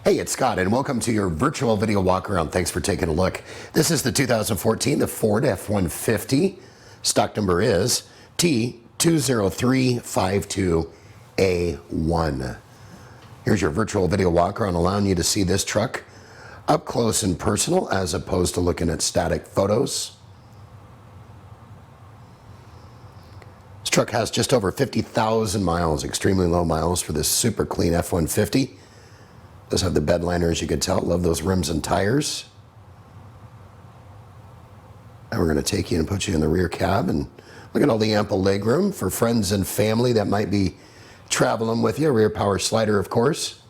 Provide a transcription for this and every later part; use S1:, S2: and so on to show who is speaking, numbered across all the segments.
S1: Hey, it's Scott, and welcome to your virtual video walk-around. Thanks for taking a look. This is the 2014 the Ford F-150. Stock number is T20352A1. Here's your virtual video walk-around, allowing you to see this truck up close and personal as opposed to looking at static photos. This truck has just over 50,000 miles, extremely low miles for this super clean F-150. Does have the bed liner, as you can tell. Love those rims and tires. And we're going to take you and put you in the rear cab and look at all the ample leg room for friends and family that might be traveling with you. Rear power slider, of course.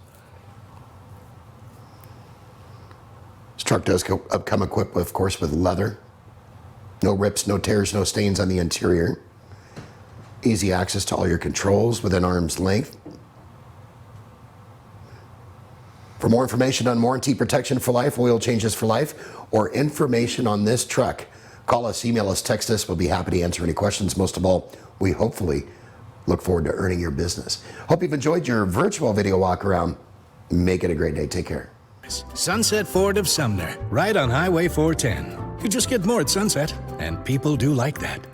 S1: This truck does come equipped, of course, with leather. No rips, no tears, no stains on the interior. Easy access to all your controls within arm's length. For more information on warranty protection for life, oil changes for life, or information on this truck, call us, email us, text us. We'll be happy to answer any questions. Most of all, we hopefully look forward to earning your business. Hope you've enjoyed your virtual video walk around. Make it a great day. Take care.
S2: Sunset Ford of Sumner, right on Highway 410. You just get more at Sunset, and people do like that.